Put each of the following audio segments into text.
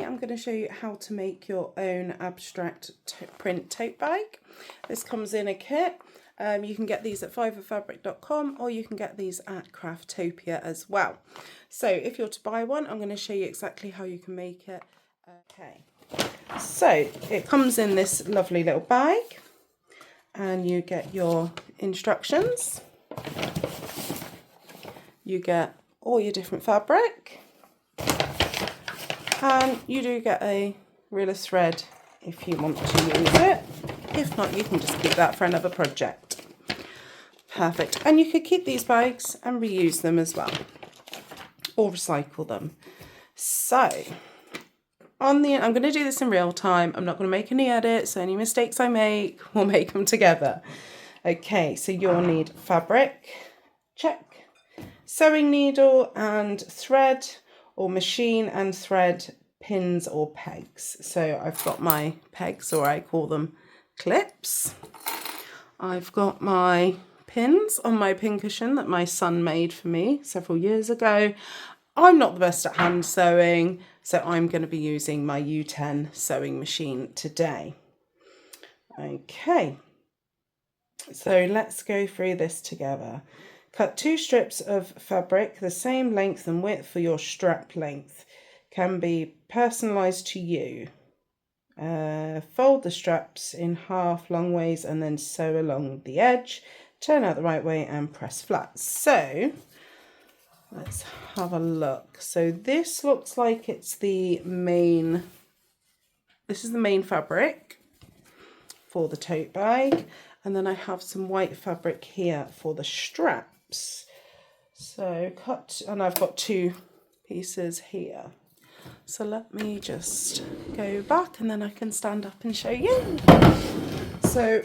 I'm going to show you how to make your own abstract print tote bag. This comes in a kit. You can get these at fiverfabric.com or you can get these at Craftopia as well. So if you're to buy one, I'm going to show you exactly how you can make it. Okay, so it comes in this lovely little bag and you get your instructions. You get all your different fabric. And you do get a reel of thread if you want to use it. If not, you can just keep that for another project. Perfect. And you could keep these bags and reuse them as well, or recycle them. So, I'm going to do this in real time. I'm not going to make any edits, so any mistakes I make, we'll make them together. Okay, so you'll need fabric, check, sewing needle and thread, or machine and thread, pins or pegs. So I've got my pegs, or I call them clips. I've got my pins on my pin cushion that my son made for me several years ago. I'm not the best at hand sewing, so I'm going to be using my U10 sewing machine today. Okay, so let's go through this together. Cut 2 strips of fabric the same length and width for your strap length. Can be personalised to you. Fold the straps in half long ways and then sew along the edge. Turn out the right way and press flat. So let's have a look. So this looks like it's the main, this is the main fabric for the tote bag. And then I have some white fabric here for the straps. So cut, and I've got 2 pieces here. So let me just go back and then I can stand up and show you. So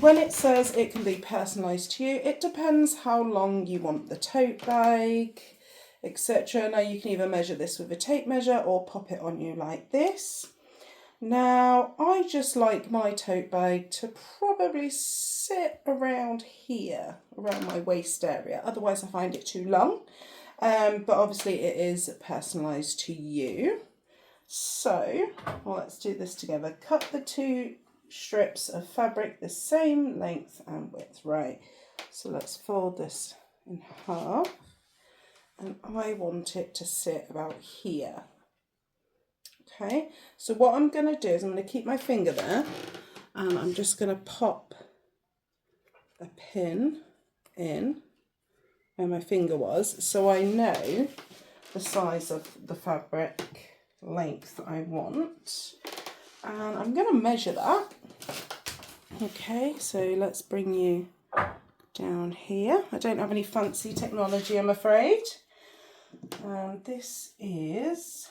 when it says it can be personalised to you, it depends how long you want the tote bag, etc. Now you can either measure this with a tape measure or pop it on you like this. Now, I just like my tote bag to probably sit around here, around my waist area. Otherwise, I find it too long. But obviously, it is personalised to you. So, well, let's do this together. Cut the 2 strips of fabric the same length and width. Right, so let's fold this in half. And I want it to sit about here. Okay, so what I'm going to do is I'm going to keep my finger there and I'm just going to pop a pin in where my finger was so I know the size of the fabric length I want, and I'm going to measure that. Okay, so let's bring you down here. I don't have any fancy technology, I'm afraid. And this is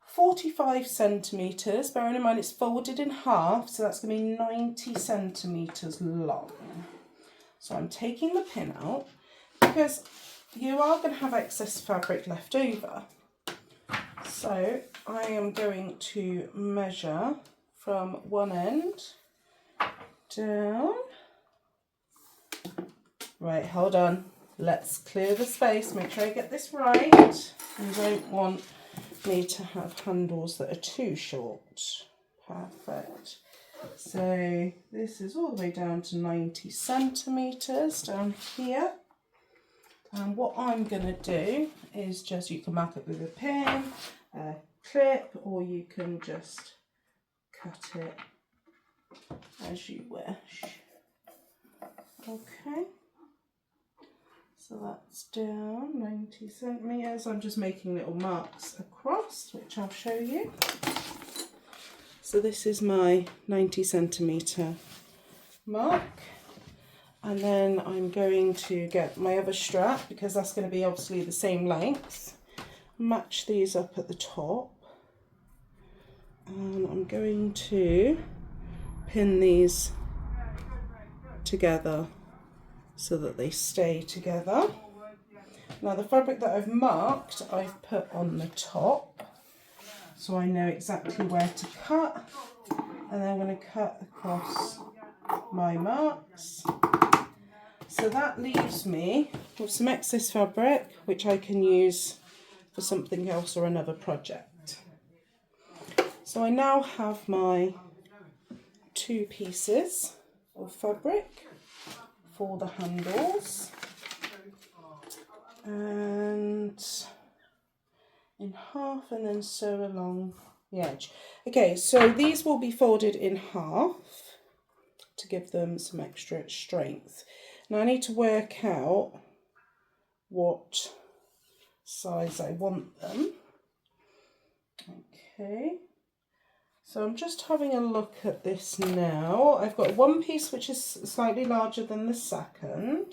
45 centimetres, bearing in mind it's folded in half, so that's going to be 90 centimetres long. So I'm taking the pin out because you are going to have excess fabric left over. So I am going to measure from one end down. Right, hold on. Let's clear the space, make sure I get this right. I don't want me to have handles that are too short. Perfect. So this is all the way down to 90 centimetres down here. And what I'm going to do is just, you can mark it with a pin, a clip, or you can just cut it as you wish. Okay. So that's down 90 centimetres. I'm just making little marks across, which I'll show you. So this is my 90 centimetre mark. And then I'm going to get my other strap, because that's going to be obviously the same length. Match these up at the top. And I'm going to pin these together so that they stay together. Now the fabric that I've marked, I've put on the top, so I know exactly where to cut, and then I'm going to cut across my marks. So that leaves me with some excess fabric, which I can use for something else or another project. So I now have my 2 pieces of fabric for the handles, and in half and then sew along the edge. Okay, so these will be folded in half to give them some extra strength. Now I need to work out what size I want them. Okay, so I'm just having a look at this now. I've got one piece which is slightly larger than the second.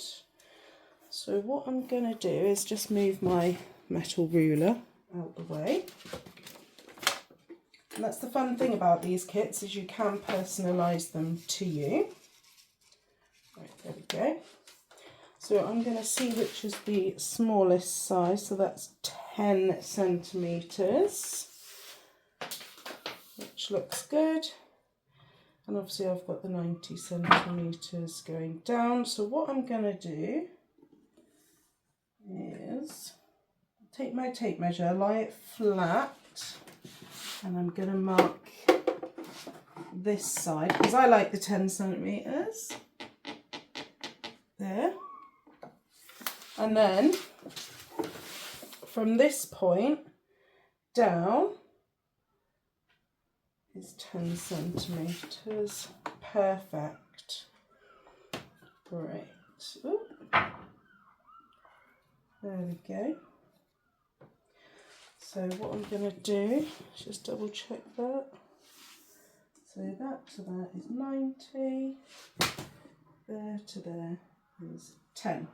So what I'm going to do is just move my metal ruler out the way. And that's the fun thing about these kits, is you can personalise them to you. Right, there we go. So I'm going to see which is the smallest size, so that's 10 centimetres, which looks good. And obviously I've got the 90 centimetres going down. So what I'm going to do is take my tape measure, lie it flat, and I'm going to mark this side, because I like the 10 centimetres. There. And then from this point down is 10 centimetres. Perfect. Great. Ooh. There we go. So what I'm going to do is just double check that. So that to that is 90. There to there is 10.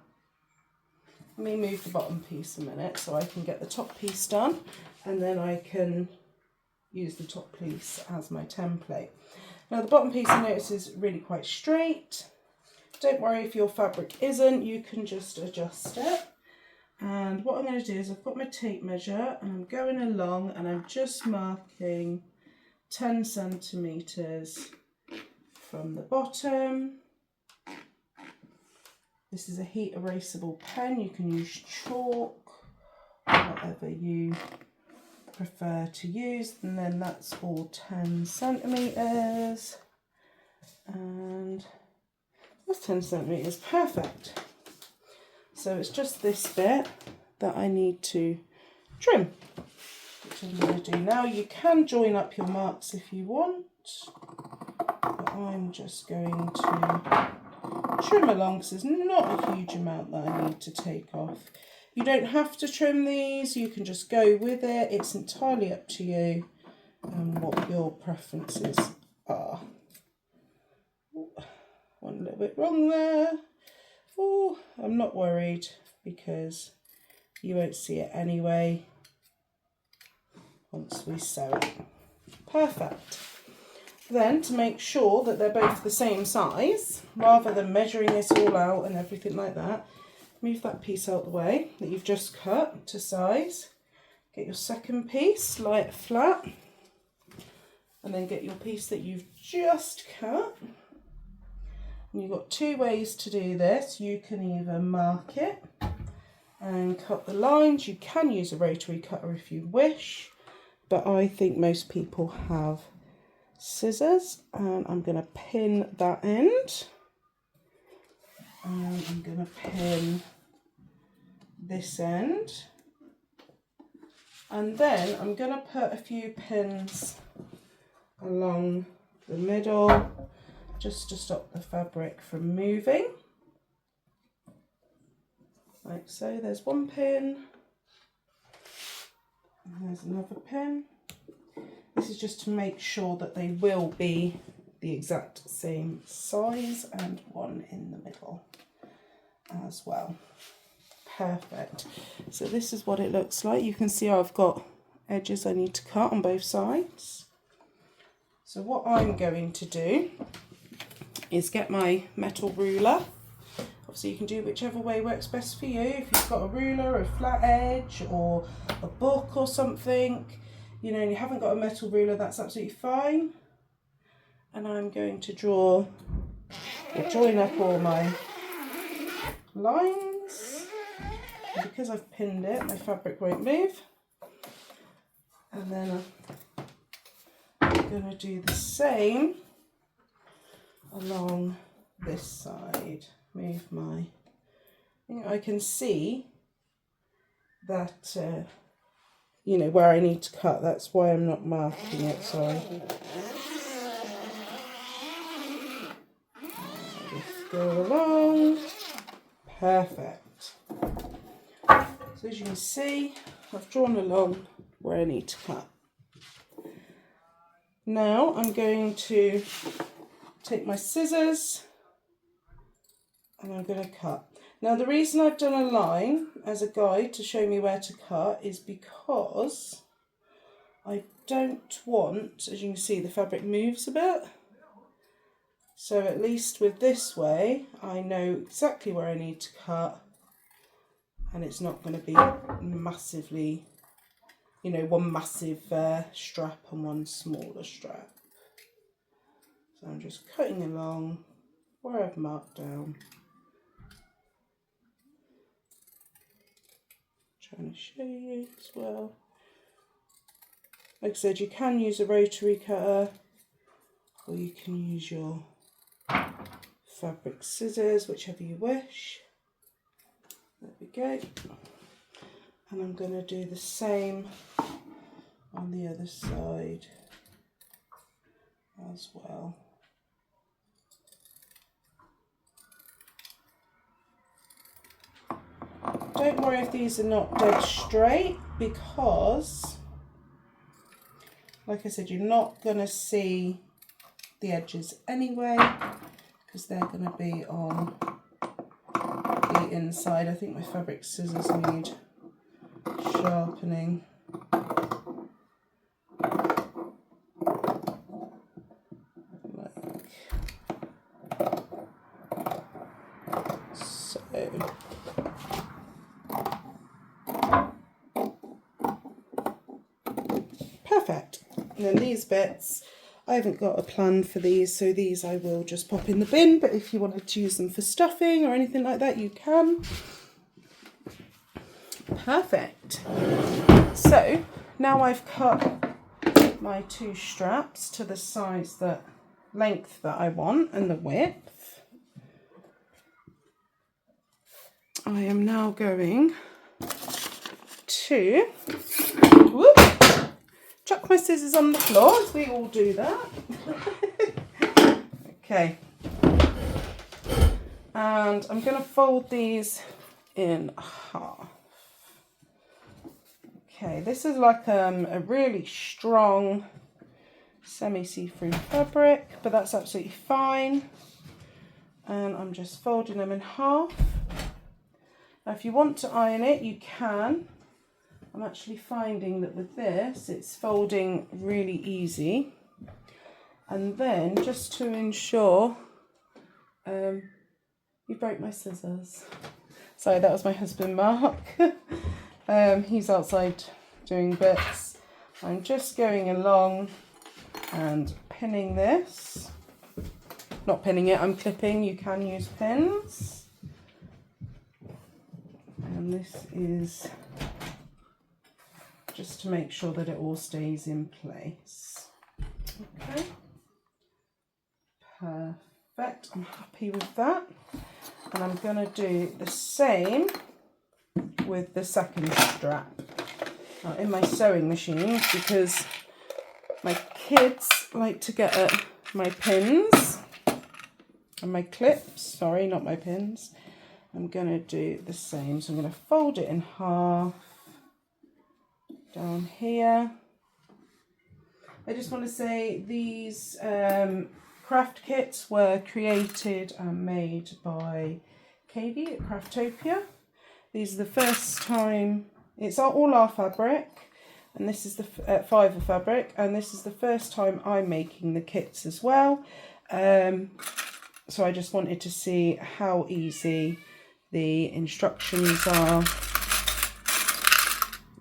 Let me move the bottom piece a minute so I can get the top piece done, and then I can use the top piece as my template. Now the bottom piece, I notice, is really quite straight. Don't worry if your fabric isn't, you can just adjust it. And what I'm going to do is I've got my tape measure and I'm going along and I'm just marking 10 centimetres from the bottom. This is a heat erasable pen. You can use chalk, whatever you prefer to use. And then that's all 10 centimetres. And that's 10 centimetres, perfect. So it's just this bit that I need to trim, which I'm going to do now. You can join up your marks if you want, but I'm just going to trim along because there's not a huge amount that I need to take off. You don't have to trim these, you can just go with it. It's entirely up to you and what your preferences are. One little bit wrong there. Oh, I'm not worried because you won't see it anyway once we sew it. Perfect. Then, to make sure that they're both the same size, rather than measuring this all out and everything like that, move that piece out the way that you've just cut to size. Get your second piece, lie it flat, and then get your piece that you've just cut. And you've got 2 ways to do this. You can either mark it and cut the lines. You can use a rotary cutter if you wish, but I think most people have scissors. And I'm going to pin that end. And I'm going to pin this end. And then I'm going to put a few pins along the middle, just to stop the fabric from moving. Like so, there's one pin, and there's another pin. This is just to make sure that they will be the exact same size, and one in the middle as well. Perfect. So this is what it looks like. You can see I've got edges I need to cut on both sides. So what I'm going to do is get my metal ruler. Obviously you can do whichever way works best for you. If you've got a ruler, a flat edge, or a book or something, you know, and you haven't got a metal ruler, that's absolutely fine. And I'm going to draw or join up all my lines. And because I've pinned it, my fabric won't move. And then going to do the same along this side. Move my, I think I can see that, you know, where I need to cut. That's why I'm not marking it, sorry. Just go along. Perfect. So as you can see, I've drawn along where I need to cut. Now I'm going to take my scissors and I'm going to cut. Now the reason I've done a line as a guide to show me where to cut is because I don't want, as you can see, the fabric moves a bit. So at least with this way, I know exactly where I need to cut, and it's not going to be massively, you know, one massive strap and one smaller strap. So I'm just cutting along where I've marked down. Trying to show you as well. Like I said, you can use a rotary cutter, or you can use your fabric scissors, whichever you wish. There we go. And I'm going to do the same on the other side as well. Don't worry if these are not dead straight, because, like I said, you're not going to see the edges anyway, because they're going to be on the inside. I think my fabric scissors need sharpening. Perfect. And then these bits, I haven't got a plan for these, so these I will just pop in the bin, but if you wanted to use them for stuffing or anything like that, you can. Perfect. So now I've cut my two straps to the size, that length that I want and the width. I am now going to chuck my scissors on the floor, as we all do that. Okay. And I'm going to fold these in half. Okay, this is like a really strong semi-see-through fabric, but that's absolutely fine. And I'm just folding them in half. Now, if you want to iron it, you can. I'm actually finding that with this, it's folding really easy. And then, just to ensure, you broke my scissors. Sorry, that was my husband, Mark. He's outside doing bits. I'm just going along and pinning this. Not pinning it, I'm clipping. You can use pins. And this is just to make sure that it all stays in place. Okay. Perfect. I'm happy with that. And I'm going to do the same with the second strap in my sewing machine, because my kids like to get at my pins and my clips. Sorry, not my pins. I'm going to do the same. So I'm going to fold it in half down here. I just want to say these craft kits were created and made by Katie at Craftopia. These are the first time, it's all our fabric, and this is the fibre fabric, and this is the first time I'm making the kits as well. So I just wanted to see how easy the instructions are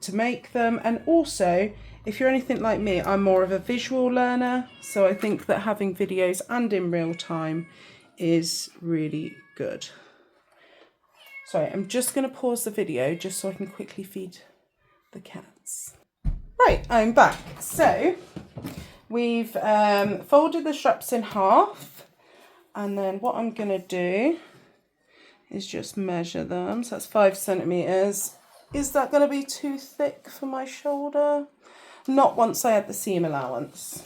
to make them. And also, if you're anything like me, I'm more of a visual learner, so I think that having videos and in real time is really good. Sorry, I'm just going to pause the video just so I can quickly feed the cats. Right, I'm back. So we've folded the straps in half, and then what I'm going to do is just measure them. So that's 5 centimetres. Is that going to be too thick for my shoulder? Not once I add the seam allowance.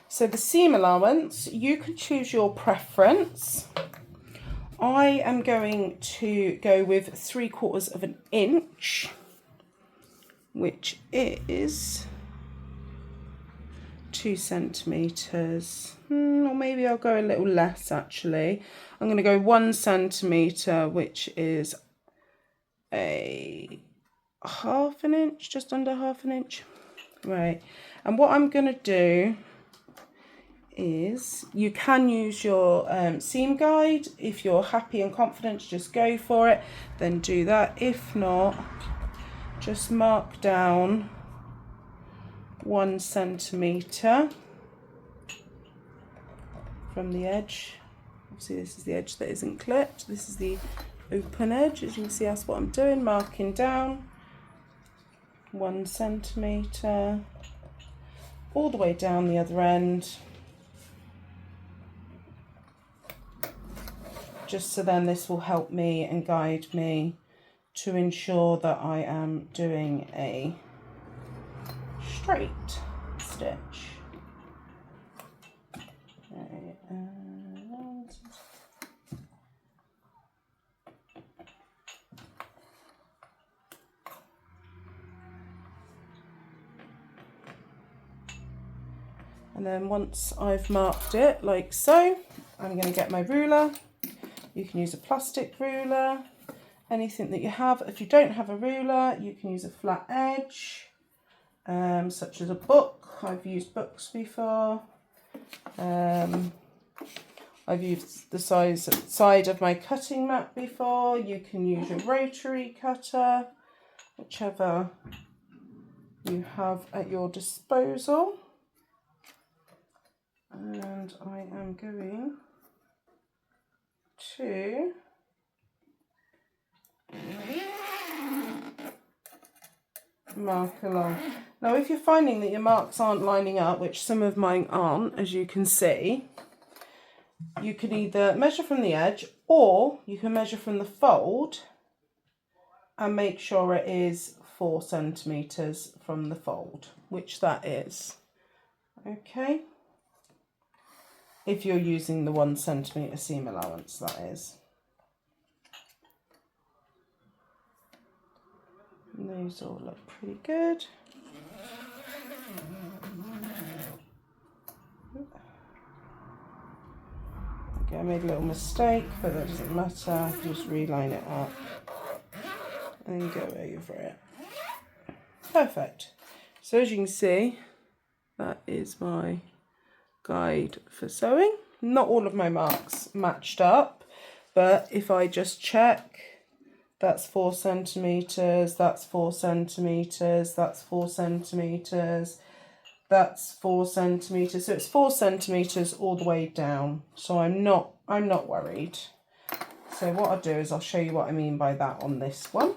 So the seam allowance, you can choose your preference. I am going to go with 3/4 of an inch, which is 2 centimetres. Or maybe I'll go a little less actually. I'm going to go 1 centimetre, which is a half an inch, just under half an inch. Right, and what I'm going to do is, you can use your seam guide. If you're happy and confident to just go for it, then do that. If not, just mark down 1 centimetre from the edge. Obviously this is the edge that isn't clipped, this is the open edge. As you can see, that's what I'm doing, marking down 1 centimetre all the way down the other end, just so then this will help me and guide me to ensure that I am doing a straight stitch. Okay, and then once I've marked it like so, I'm going to get my ruler. You can use a plastic ruler, anything that you have. If you don't have a ruler, you can use a flat edge, such as a book. I've used books before. I've used the side of my cutting mat before. You can use a rotary cutter, whichever you have at your disposal. And I am going to mark along. Now if you're finding that your marks aren't lining up, which some of mine aren't, as you can see, you can either measure from the edge or you can measure from the fold and make sure it is 4 centimetres from the fold, which that is. Okay, if you're using the 1 centimetre seam allowance, that is. And those all look pretty good. Okay, I made a little mistake, but that doesn't matter. Just reline it up and go over it. Perfect. So as you can see, that is my guide for sewing. Not all of my marks matched up, but if I just check, that's 4 centimetres, that's 4 centimetres, that's 4 centimetres, that's 4 centimetres. So it's 4 centimetres all the way down. So I'm not worried. So what I'll do is I'll show you what I mean by that on this one.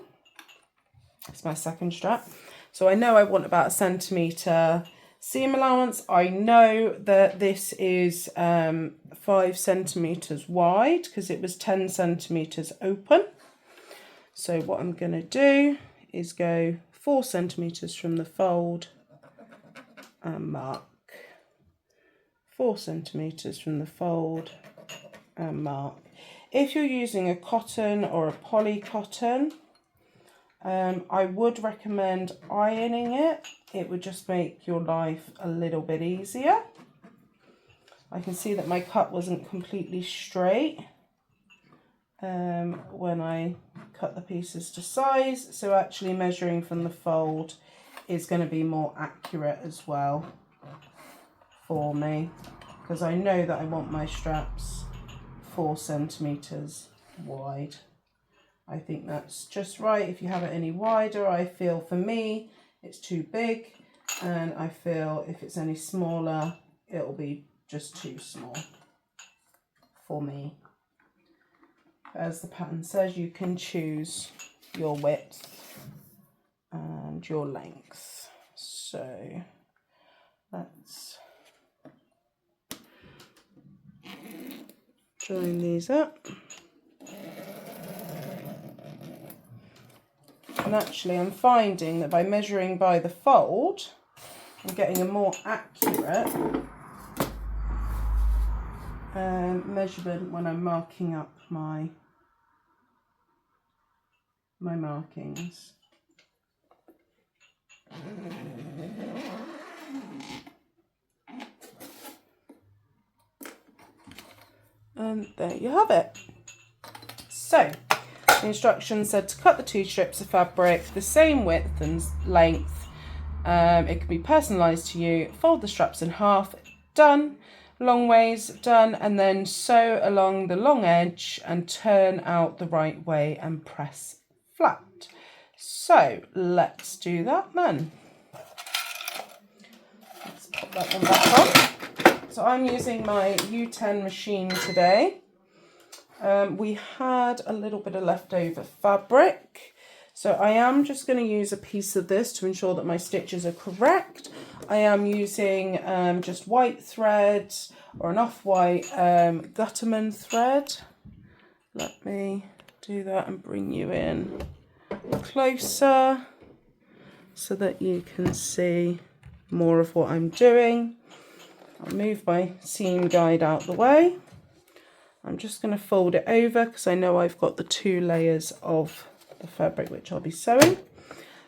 It's my second strap. So I know I want about 1 centimetre seam allowance. I know that this is 5 centimetres wide because it was 10 centimetres open. So what I'm going to do is go 4 centimetres from the fold and mark 4 centimetres from the fold and mark. If you're using a cotton or a poly cotton, I would recommend ironing it. It would just make your life a little bit easier. I can see that my cut wasn't completely straight when I cut the pieces to size, so actually measuring from the fold is going to be more accurate as well for me, because I know that I want my straps 4 centimetres wide. I think that's just right. If you have it any wider, I feel for me it's too big, and I feel if it's any smaller it'll be just too small for me. As the pattern says, you can choose your width and your length. So let's join these up. And actually I'm finding that by measuring by the fold, I'm getting a more accurate measurement when I'm marking up my markings. And there you have it. So the instructions said to cut the 2 strips of fabric the same width and length. It can be personalised to you. Fold the straps in half. Done. Long ways, done. And then sew along the long edge and turn out the right way and press flat. So let's do that then. Let's pop that one back on. So I'm using my U10 machine today. We had a little bit of leftover fabric, so I am just going to use a piece of this to ensure that my stitches are correct. I am using just white thread or an off-white Gutterman thread. Let me do that and bring you in closer so that you can see more of what I'm doing. I'll move my seam guide out the way. I'm just going to fold it over because I know I've got the 2 layers of the fabric which I'll be sewing.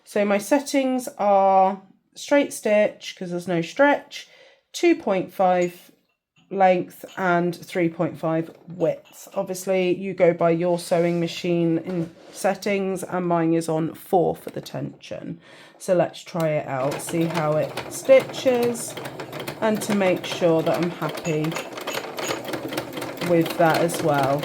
So my settings are straight stitch because there's no stretch, 2.5 length and 3.5 width. Obviously you go by your sewing machine in settings and mine is on 4 for the tension. So let's try it out, see how it stitches, and to make sure that I'm happy with that as well.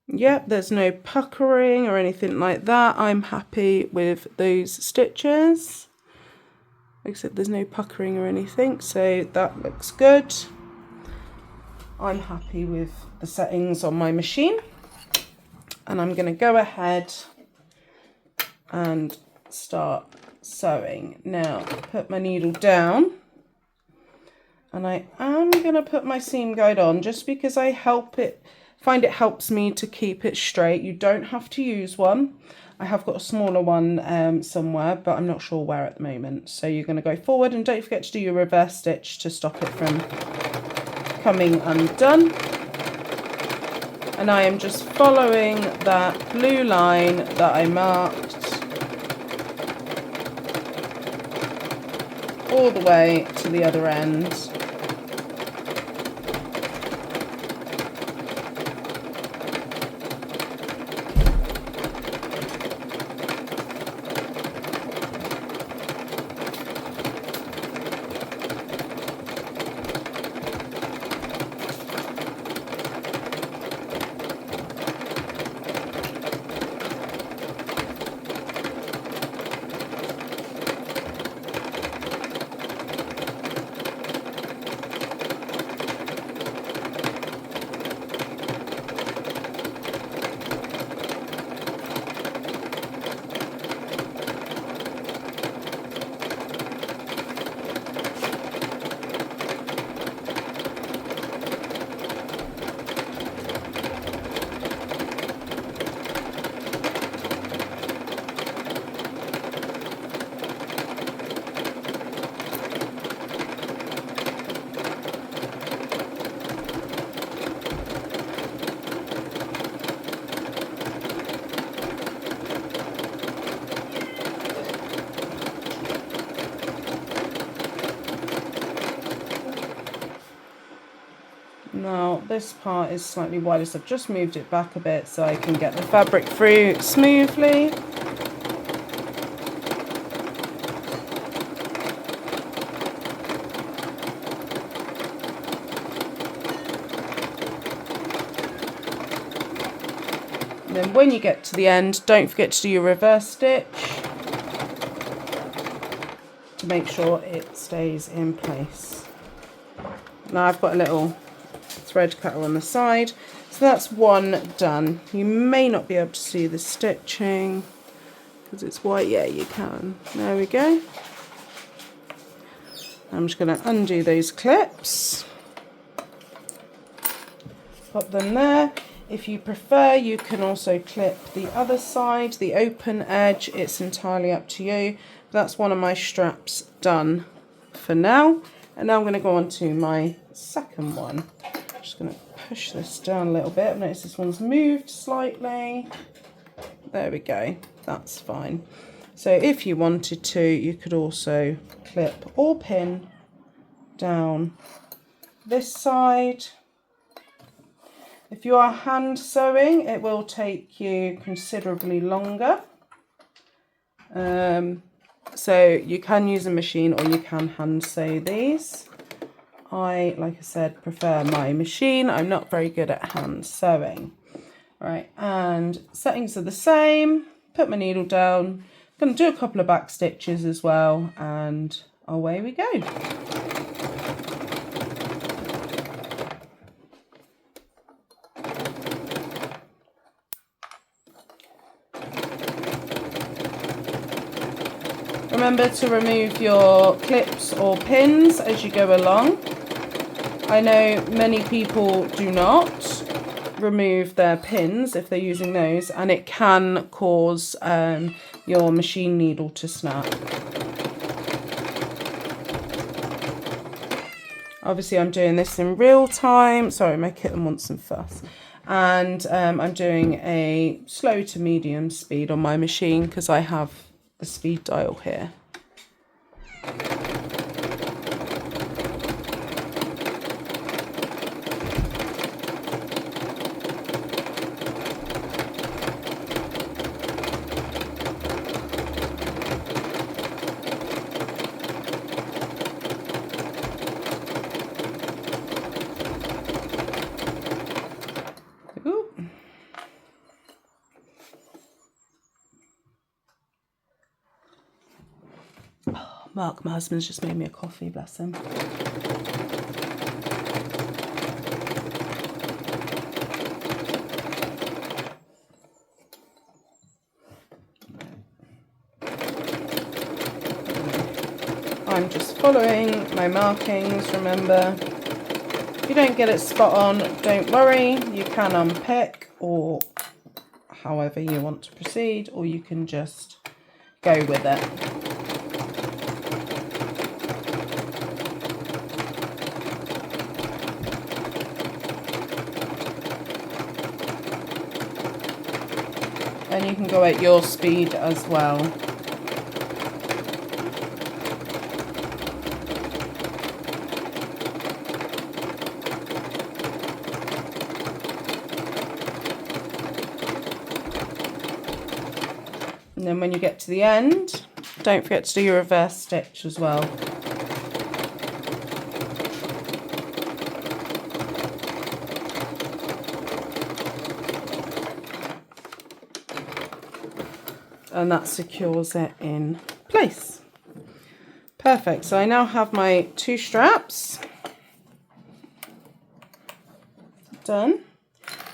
Yep, there's no puckering or anything like that. I'm happy with those stitches. Like I said, there's no puckering or anything, so that looks good. I'm happy with the settings on my machine, and I'm going to go ahead and start sewing. Now put my needle down, and I am going to put my seam guide on just because I find it helps me to keep it straight. You don't have to use one. I have got a smaller one somewhere, but I'm not sure where at the moment. So you're going to go forward, and don't forget to do your reverse stitch to stop it from coming undone. And I am just following that blue line that I marked all the way to the other end. Now this part is slightly wider, so I've just moved it back a bit so I can get the fabric through smoothly. And then when you get to the end, don't forget to do your reverse stitch to make sure it stays in place. Now I've got a little thread cutter on the side, so that's one done. You may not be able to see the stitching because it's white. Yeah, you can. There we go. I'm just going to undo those clips. Pop them there. If you prefer, you can also clip the other side, the open edge. It's entirely up to you. That's one of my straps done for now. And now I'm going to go on to my second one. I'm just going to push this down a little bit. I've noticed this one's moved slightly. There we go. That's fine. So if you wanted to, you could also clip or pin down this side. If you are hand sewing, it will take you considerably longer. So you can use a machine or you can hand sew these. I, like I said, prefer my machine. I'm not very good at hand sewing. Right, and settings are the same. Put my needle down. I'm going to do a couple of back stitches as well, and away we go. Remember to remove your clips or pins as you go along. I know many people do not remove their pins if they're using those, and it can cause your machine needle to snap. Obviously I'm doing this in real time. Sorry, my kitten wants some fuss. And I'm doing a slow to medium speed on my machine because I have the speed dial here. Mark, my husband's just made me a coffee, bless him. I'm just following my markings, remember. If you don't get it spot on, don't worry. You can unpick or however you want to proceed, or you can just go with it. And you can go at your speed as well. And then when you get to the end, don't forget to do your reverse stitch as well. And that secures it in place. Perfect. So I now have my two straps done.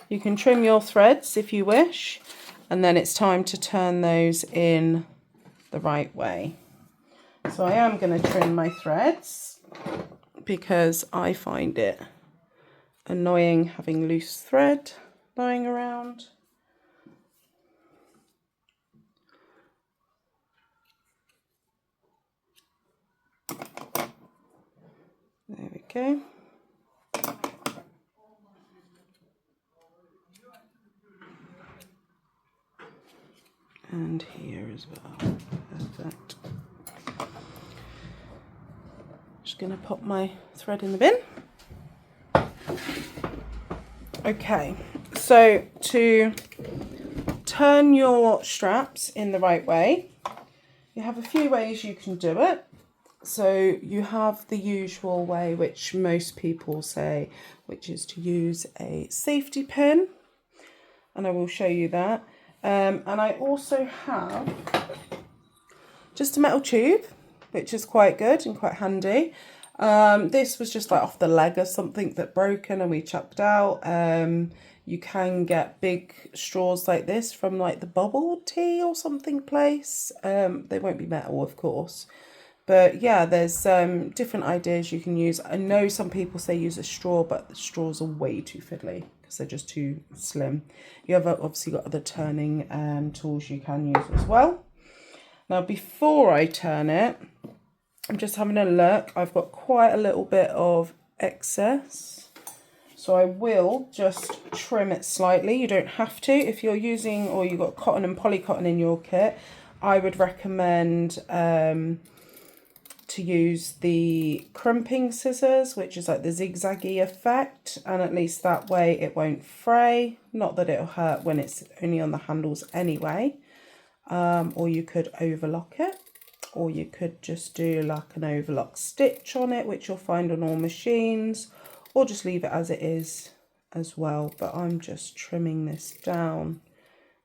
You can trim your threads if you wish, and then it's time to turn those in the right way. So I am going to trim my threads because I find it annoying having loose thread lying around. There we go. And here as well. Perfect. Just going to pop my thread in the bin. Okay, so to turn your straps in the right way, you have a few ways you can do it. So you have the usual way, which most people say, which is to use a safety pin, and I will show you that. And I also have just a metal tube, which is quite good and quite handy. This was just like off the leg of something that broken and we chucked out. You can get big straws like this from like the bubble tea or something place. They won't be metal, of course. But yeah, there's different ideas you can use. I know some people say use a straw, but the straws are way too fiddly because they're just too slim. You have obviously got other turning tools you can use as well. Now, before I turn it, I'm just having a look. I've got quite a little bit of excess, so I will just trim it slightly. You don't have to. If you're using, or you've got cotton and polycotton in your kit, I would recommend to use the crimping scissors, which is like the zigzaggy effect, and at least that way it won't fray. Not that it'll hurt when it's only on the handles anyway. Or you could overlock it, or you could just do like an overlock stitch on it, which you'll find on all machines, or just leave it as it is as well. But I'm just trimming this down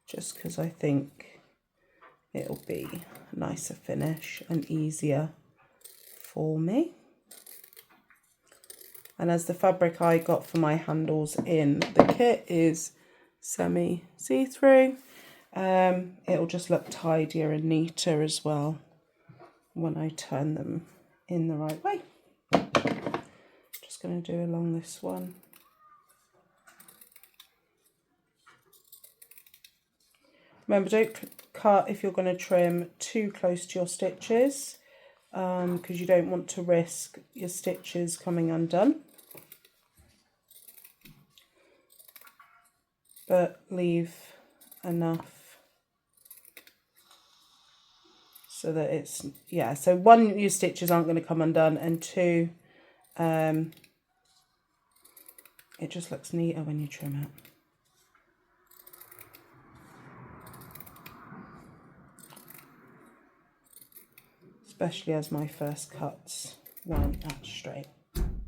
just because I think it'll be a nicer finish and easier for me. And as the fabric I got for my handles in the kit is semi see-through, it'll just look tidier and neater as well when I turn them in the right way. Just going to do along this one. Remember, don't cut if you're going to trim too close to your stitches, because you don't want to risk your stitches coming undone. But leave enough so that it's, yeah, so one, your stitches aren't going to come undone, and two, it just looks neater when you trim it. Especially as my first cuts weren't that straight.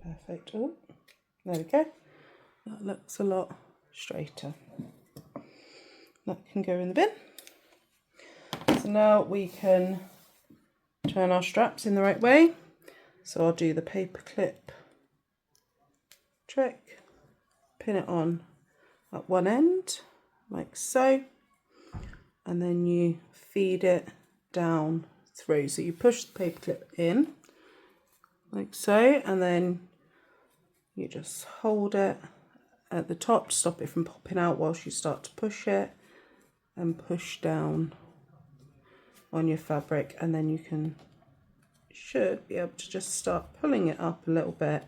Perfect. Oh, there we go. That looks a lot straighter. That can go in the bin. So now we can turn our straps in the right way. So I'll do the paper clip trick, pin it on at one end like so, and then you feed it down through. So you push the paper clip in like so, and then you just hold it at the top to stop it from popping out whilst you start to push it, and push down on your fabric, and then you should be able to just start pulling it up a little bit,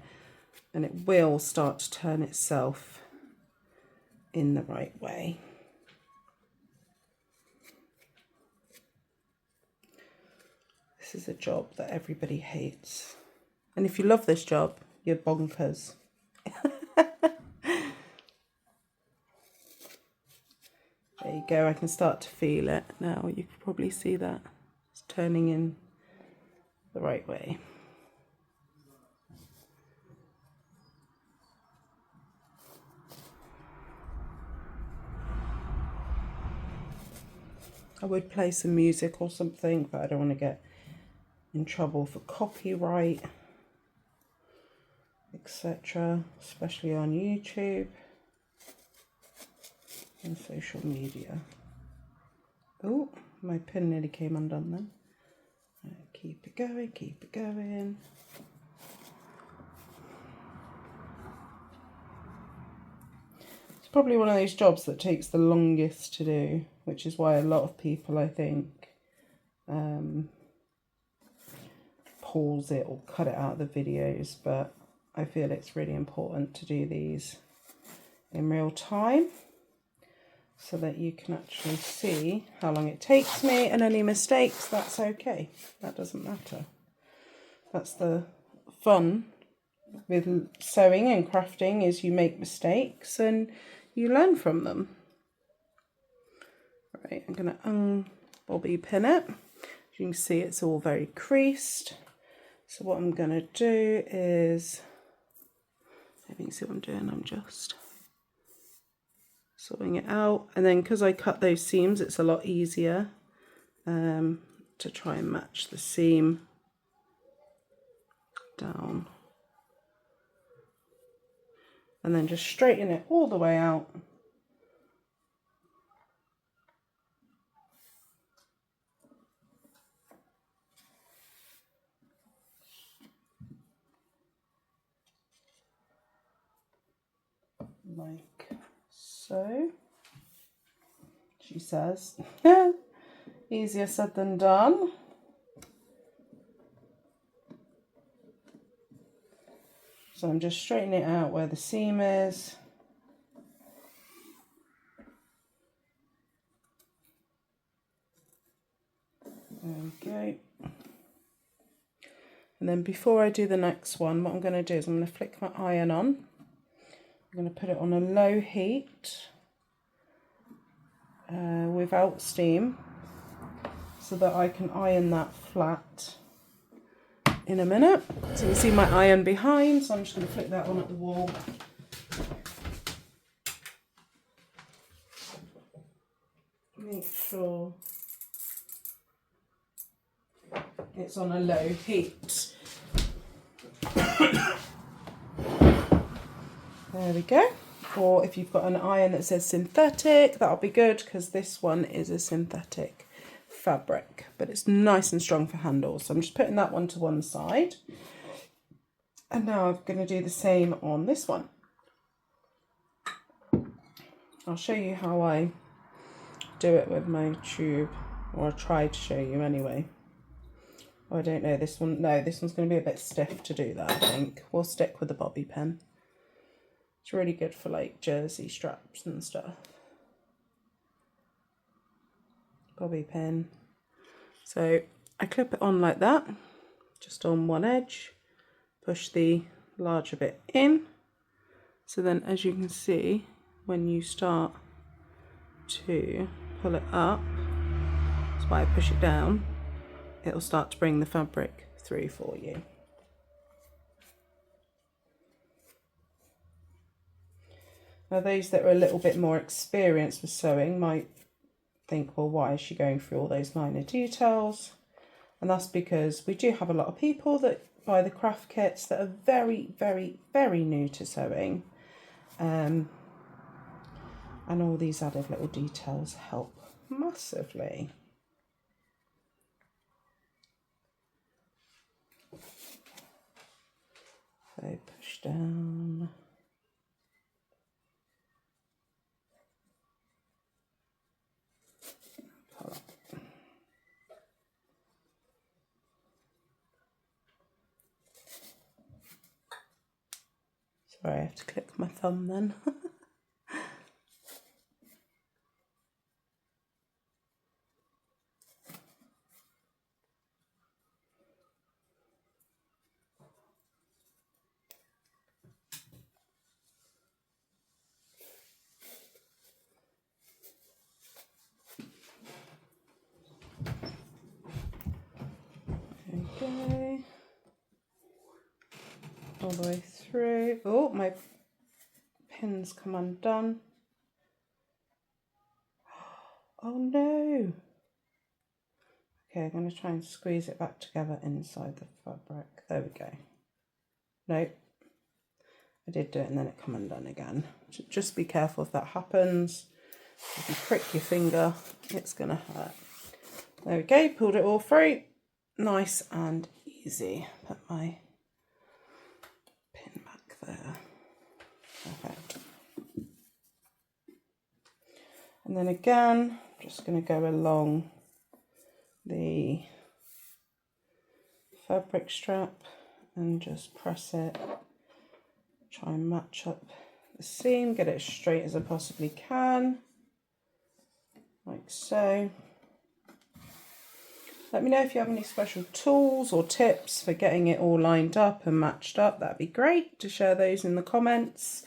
and it will start to turn itself in the right way. This is a job that everybody hates, and if you love this job, you're bonkers. There you go, I can start to feel it now. You can probably see that it's turning in the right way. I would play some music or something, but I don't want to get in trouble for copyright, etc., especially on YouTube and social media. Oh, my pin nearly came undone then. Keep it going, keep it going. It's probably one of those jobs that takes the longest to do, which is why a lot of people, I think, pause it or cut it out of the videos, but I feel it's really important to do these in real time so that you can actually see how long it takes me, and any mistakes, that's okay. That doesn't matter. That's the fun with sewing and crafting, is you make mistakes and you learn from them. Right, I'm going to unbobby pin it. As you can see, it's all very creased. So what I'm going to do is, I think you see what I'm doing, I'm just sorting it out, and then because I cut those seams, it's a lot easier to try and match the seam down, and then just straighten it all the way out. like so. She says. Easier said than done. So I'm just straightening it out where the seam is. There we go. And then before I do the next one, what I'm going to do is I'm going to flick my iron on. I'm going to put it on a low heat without steam so that I can iron that flat in a minute. So you can see my iron behind, so I'm just going to flick that on at the wall. Make sure it's on a low heat. There we go. Or if you've got an iron that says synthetic, that'll be good because this one is a synthetic fabric, but it's nice and strong for handles. So I'm just putting that one to one side. And now I'm going to do the same on this one. I'll show you how I do it with my tube, or I'll try to show you anyway. Oh, I don't know, this one, no, this one's going to be a bit stiff to do that, I think. We'll stick with the bobby pin. It's really good for like jersey straps and stuff. Bobby pin. So I clip it on like that, just on one edge, push the larger bit in. So then as you can see, when you start to pull it up, that's why I push it down, it'll start to bring the fabric through for you. Now those that are a little bit more experienced with sewing might think, well, why is she going through all those minor details? And that's because we do have a lot of people that buy the craft kits that are very, very, very new to sewing. And all these added little details help massively. So push down. Pull up. Sorry, I have to click my thumb then. Okay, all the way through. Oh, my pins come undone. Oh no. Okay, I'm going to try and squeeze it back together inside the fabric. There we go. Nope. I did do it and then it come undone again. Just be careful if that happens. If you prick your finger, it's going to hurt. There we go, pulled it all through. Nice and easy. Put my pin back there. Perfect. And then again, I'm just going to go along the fabric strap and just press it. Try and match up the seam, get it as straight as I possibly can, like so. Let me know if you have any special tools or tips for getting it all lined up and matched up. That'd be great to share those in the comments,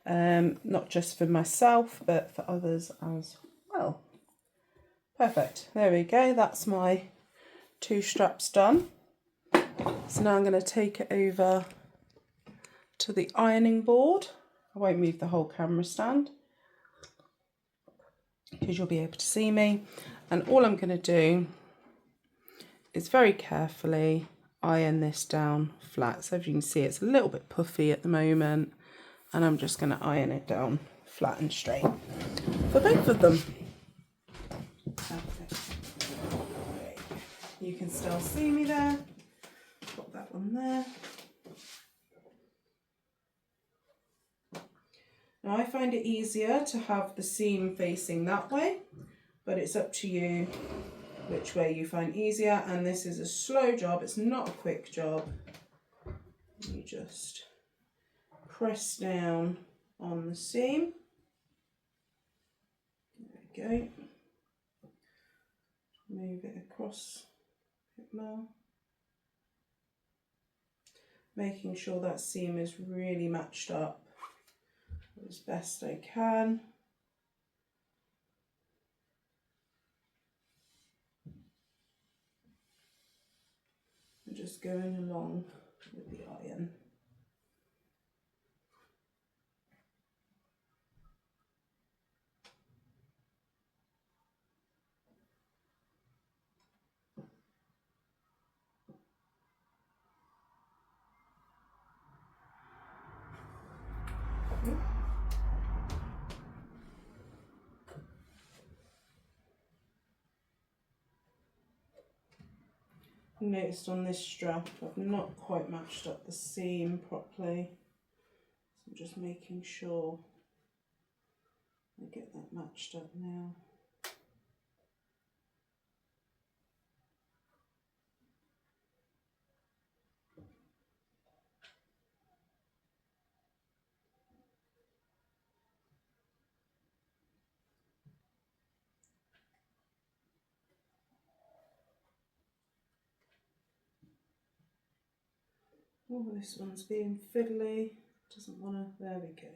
not just for myself but for others as well. Perfect, there we go, that's my 2 straps done. So now I'm going to take it over to the ironing board. I won't move the whole camera stand because you'll be able to see me, and all I'm going to do is very carefully iron this down flat. So as you can see, it's a little bit puffy at the moment, and I'm just going to iron it down flat and straight for both of them. Perfect. You can still see me there. Put that one there. Now I find it easier to have the seam facing that way, but it's up to you which way you find easier, and this is a slow job, it's not a quick job. You just press down on the seam. There we go. Move it across a bit more. Making sure that seam is really matched up as best I can. And just going along with the iron. Noticed on this strap I've not quite matched up the seam properly, so I'm just making sure I get that matched up now. Oh, this one's being fiddly, doesn't want to, there we go.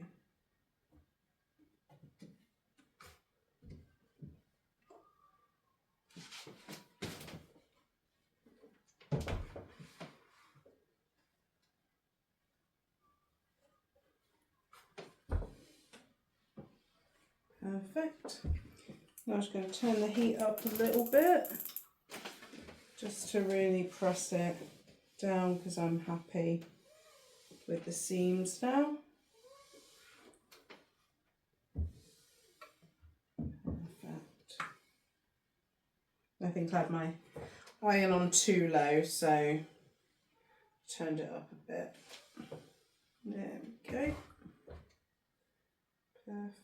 Perfect. Now I'm just going to turn the heat up a little bit, just to really press it down because I'm happy with the seams now. Perfect. I think I had my iron on too low, so turned it up a bit. There we go. Perfect.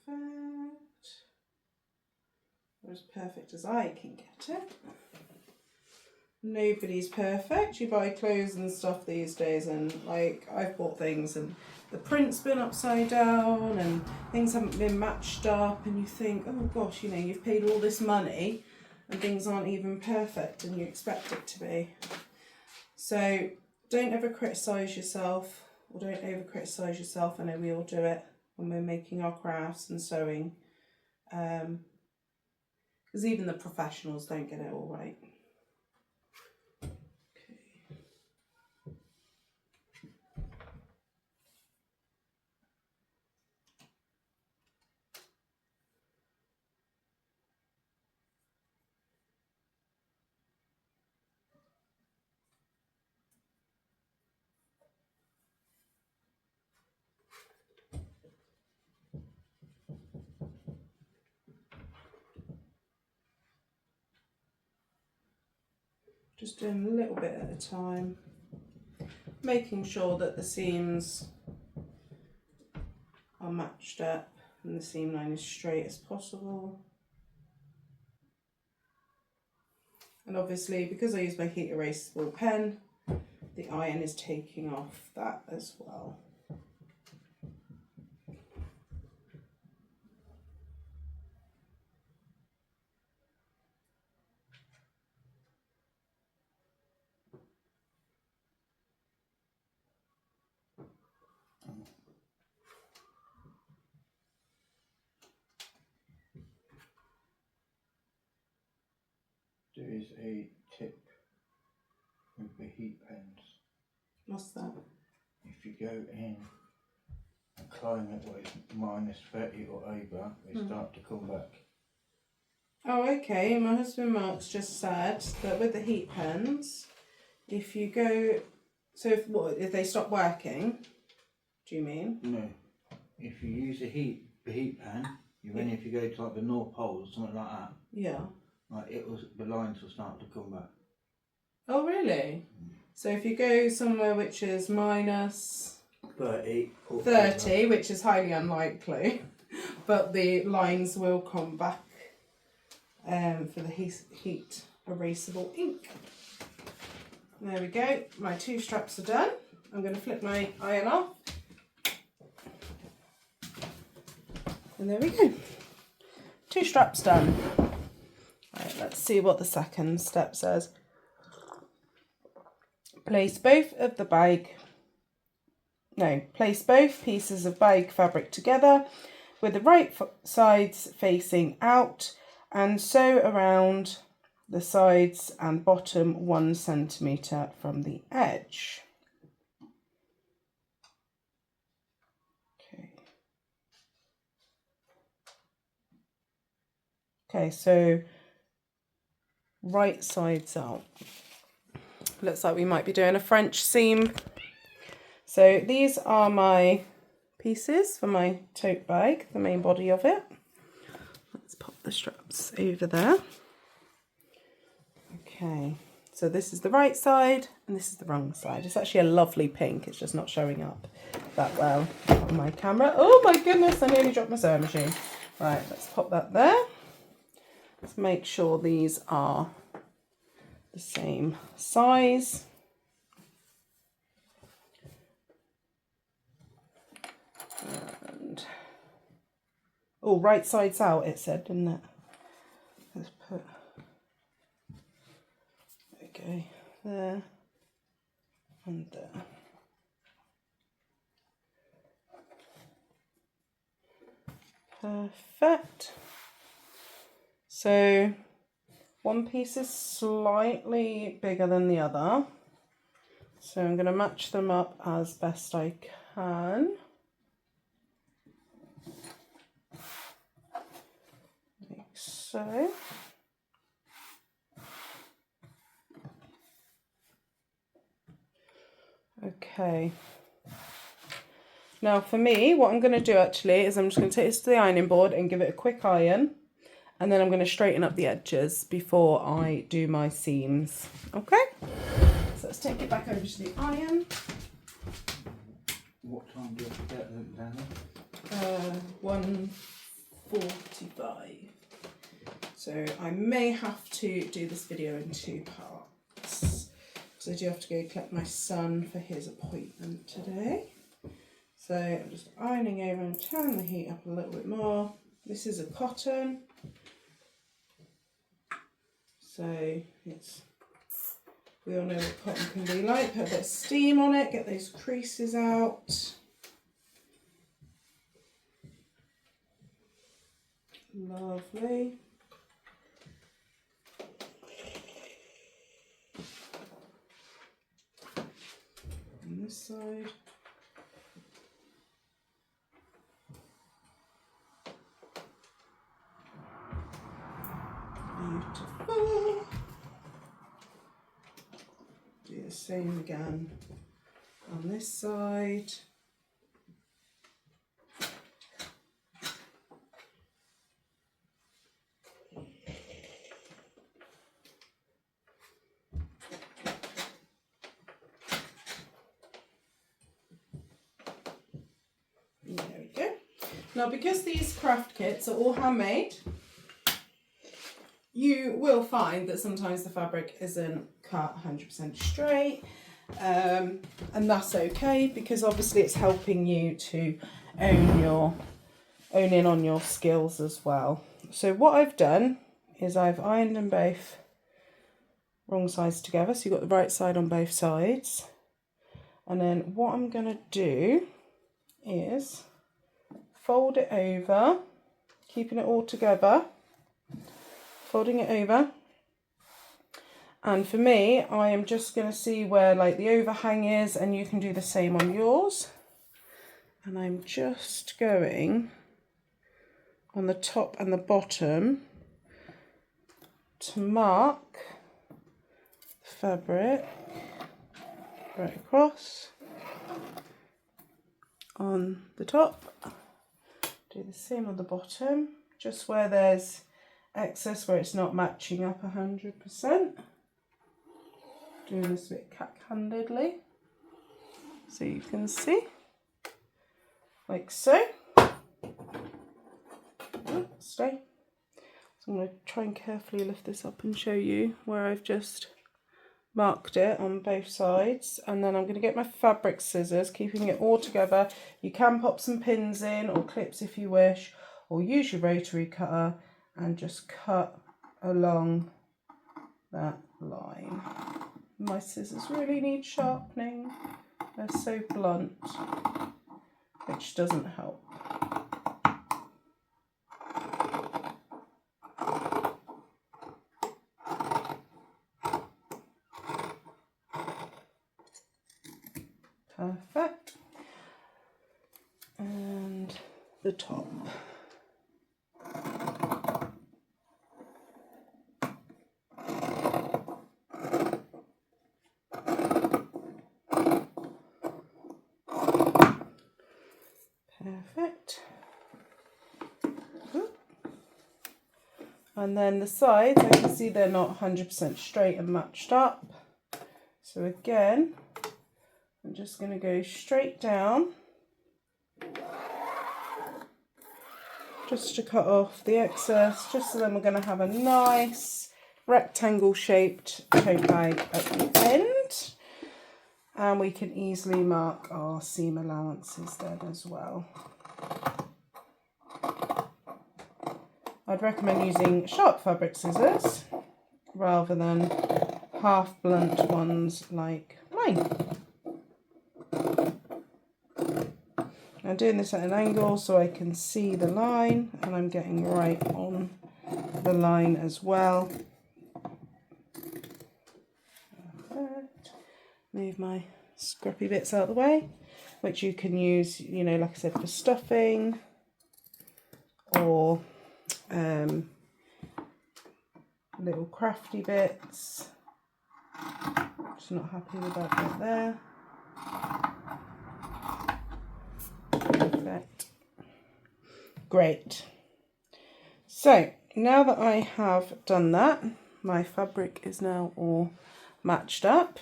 As perfect as I can get it. Nobody's perfect. You buy clothes and stuff these days, and like I've bought things and the print's been upside down and things haven't been matched up, and you think, oh gosh, you know, you've paid all this money and things aren't even perfect and you expect it to be. So don't ever criticise yourself, or don't over criticise yourself. I know we all do it when we're making our crafts and sewing, because even the professionals don't get it all right. Just doing a little bit at a time, making sure that the seams are matched up and the seam line is straight as possible. And obviously, because I use my heat erasable pen, the iron is taking off that as well. There is a tip with the heat pens. What's that? If you go in a climate where it's -30 or over, they start to come back. Oh, okay. My husband Mark's just said that with the heat pens, if you go, so if they stop working, do you mean? No. If you use the heat pen, if you go to like the North Pole or something like that, Yeah. like the lines will start to come back. Oh, really? So if you go somewhere which is 30. 30, which is highly unlikely, but the lines will come back for the heat erasable ink. There we go, my 2 straps are done. I'm going to flip my iron off. And there we go. 2 straps done. Right, let's see what the second step says. Place both pieces of bag fabric together with the right sides facing out and sew around the sides and bottom 1 centimetre from the edge. Okay, so right sides out. Looks like we might be doing a French seam. So these are my pieces for my tote bag, the main body of it. Let's pop the straps over there. Okay, so this is the right side and this is the wrong side. It's actually a lovely pink, it's just not showing up that well on my camera. Oh my goodness, I nearly dropped my sewing machine. Right, let's pop that there. Let's make sure these are the same size. And oh, right sides out it said, didn't it? Let's put, okay, there and there. Perfect. So one piece is slightly bigger than the other, so I'm going to match them up as best I can. Like so. Okay. Now for me, what I'm going to do actually is I'm just going to take this to the ironing board and give it a quick iron. And then I'm going to straighten up the edges before I do my seams. Okay? So let's take it back over to the iron. What time do you have to get them down? 1:45. So I may have to do this video in 2 parts. Because I do have to go collect my son for his appointment today. So I'm just ironing over and turn the heat up a little bit more. This is a cotton. So we all know what cotton can be like. Put a bit of steam on it, get those creases out. Lovely. On this side. Beautiful. Do the same again on this side. There we go. Now, because these craft kits are all handmade, you will find that sometimes the fabric isn't cut 100% straight, and that's okay because obviously it's helping you to own in on your skills as well. So what I've done is I've ironed them both wrong sides together, so you've got the right side on both sides. And then what I'm going to do is fold it over, keeping it all together. Folding it over, and for me I am just going to see where like the overhang is, and you can do the same on yours. And I'm just going on the top and the bottom to mark the fabric right across on the top. Do the same on the bottom, just where there's excess, where it's not matching up 100%. Doing this a bit cack-handedly so you can see. like so. Oh, stay. So I'm going to try and carefully lift this up and show you where I've just marked it on both sides, and then I'm going to get my fabric scissors, keeping it all together. You can pop some pins in or clips if you wish, or use your rotary cutter and just cut along that line. My scissors really need sharpening, they're so blunt, which doesn't help. Perfect. And the top. Perfect. And then the sides, I can see they're not 100% straight and matched up. So again, I'm just going to go straight down, just to cut off the excess, just so then we're going to have a nice rectangle shaped tote bag at the end. And we can easily mark our seam allowances then as well. I'd recommend using sharp fabric scissors rather than half blunt ones like mine. I'm doing this at an angle so I can see the line, and I'm getting right on the line as well. Perfect. Move my scrappy bits out of the way, which you can use, you know, like I said, for stuffing or little crafty bits. Just not happy with that bit there. Perfect. Great. So now that I have done that, my fabric is now all matched up,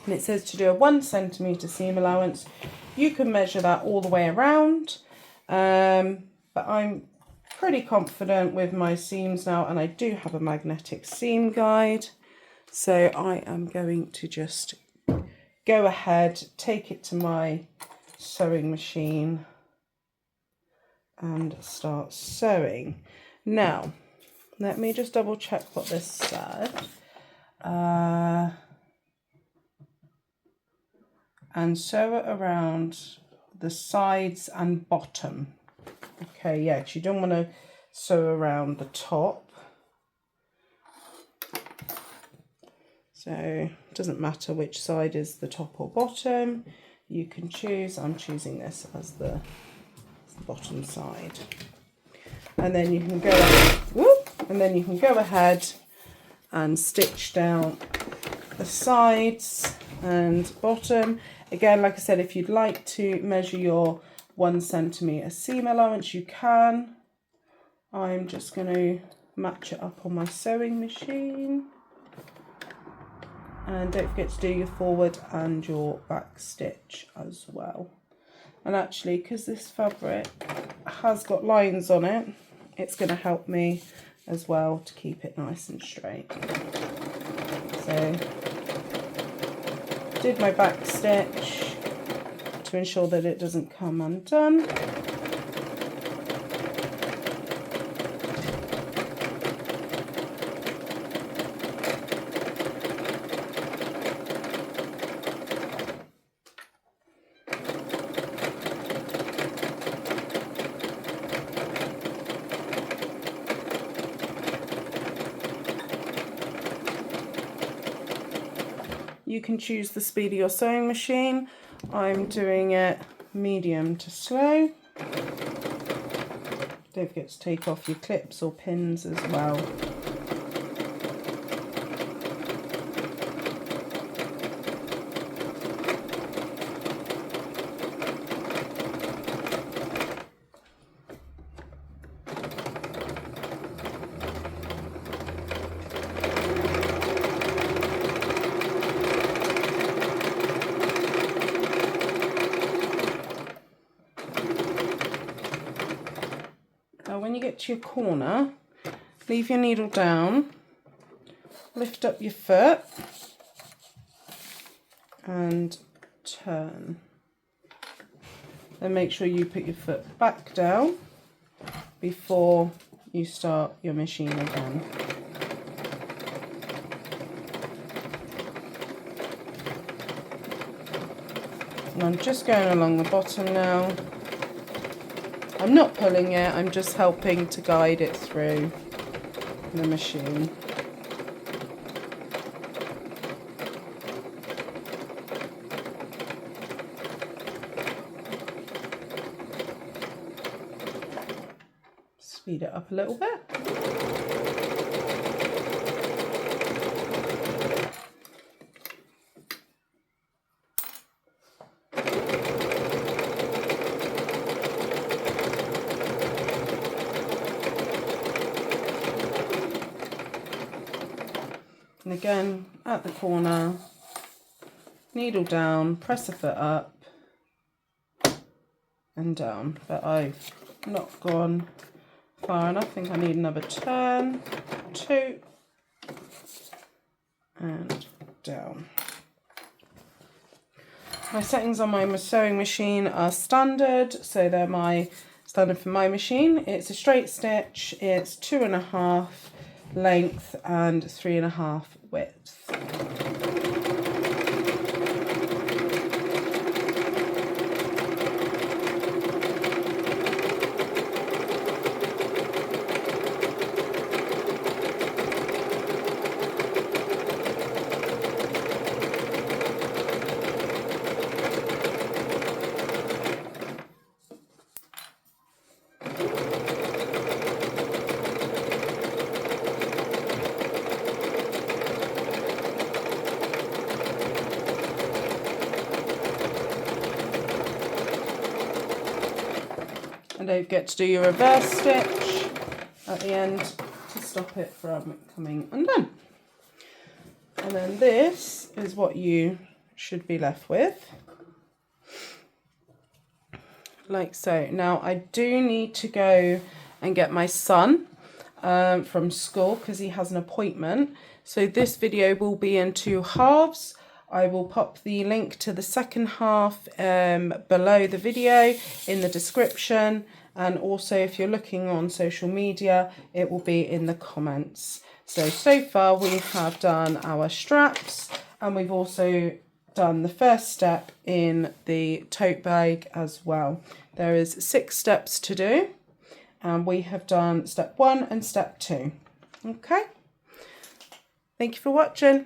and it says to do a 1 centimetre seam allowance. You can measure that all the way around, but I'm pretty confident with my seams now, and I do have a magnetic seam guide, so I am going to just go ahead, take it to my sewing machine and start sewing. Now let me just double check what this said, and sew it around the sides and bottom. Okay, yeah, because you don't want to sew around the top. So it doesn't matter which side is the top or bottom. You can choose. I'm choosing this as the bottom side. And then you can go ahead and stitch down the sides and bottom. Again, like I said, if you'd like to measure your 1 centimetre seam allowance, you can. I'm just going to match it up on my sewing machine. And don't forget to do your forward and your back stitch as well. And actually, because this fabric has got lines on it, it's going to help me as well to keep it nice and straight. So, did my back stitch to ensure that it doesn't come undone. You can choose the speed of your sewing machine. I'm doing it medium to slow. Don't forget to take off your clips or pins as well. get to your corner, leave your needle down, lift up your foot and turn. Then make sure you put your foot back down before you start your machine again. And I'm just going along the bottom now. I'm not pulling it, I'm just helping to guide it through the machine. Speed it up a little bit. And again, at the corner, needle down, press the foot up and down. But I've not gone far enough. I think I need another turn, 2, and down. My settings on my sewing machine are standard, so they're my standard for my machine. It's a straight stitch, it's 2.5 length and 3.5 width. And don't forget to do your reverse stitch at the end to stop it from coming undone. And then this is what you should be left with, like so. Now I do need to go and get my son from school because he has an appointment. So this video will be in 2 halves. I will pop the link to the second half below the video in the description, and also if you're looking on social media it will be in the comments. So far we have done our straps, and we've also done the first step in the tote bag as well. There is 6 steps to do, and we have done step 1 and step 2. Okay, thank you for watching.